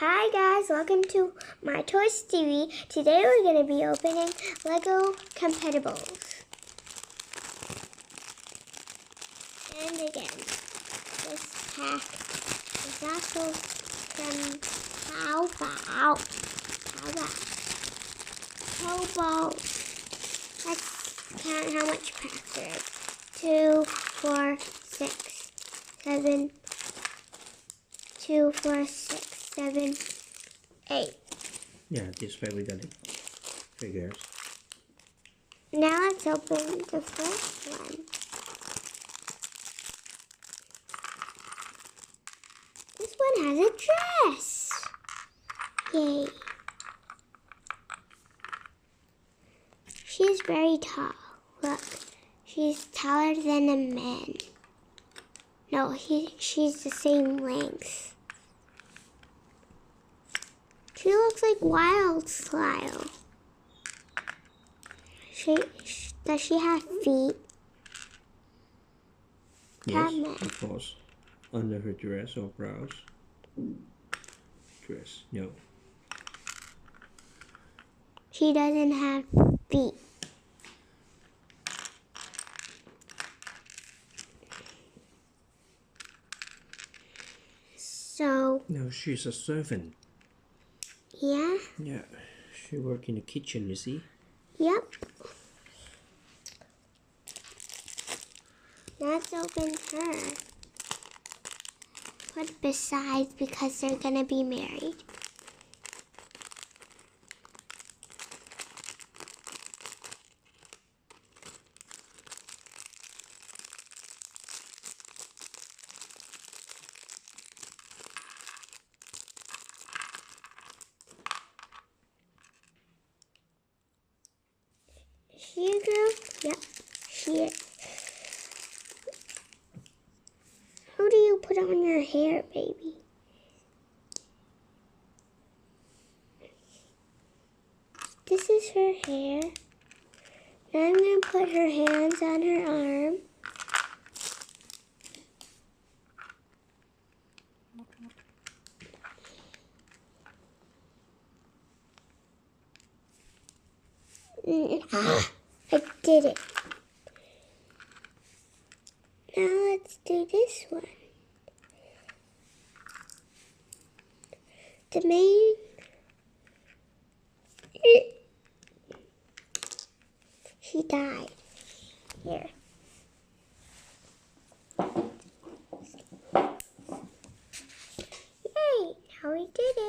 Hi guys, welcome to myToyS TV. Today we're going to be opening Lego Compatibles. And again, this pack is also from Cobalt. Let's count how much packs there is. 2, 4, 6, 7, 2, 4, 6, 7, 8. Yeah, this way we got it. Figures. Now let's open the first one. This one has a dress. Yay. She's very tall. Look, she's taller than a man. No, she's the same length. She looks like Wildstyle. Does she have feet? Yes, of course. Under her dress or blouse. Dress, no. She doesn't have feet. So... No, she's a servant. Yeah? Yeah, she works in the kitchen, you see? Yep. Let's open her. Put besides because they're gonna be married. She a girl? Yep, she is. How do you put on your hair, baby? This is her hair. Now I'm going to put her hands on her arm. I did it. Now let's do this one. The main... She died. Here. Yay! Now we did it.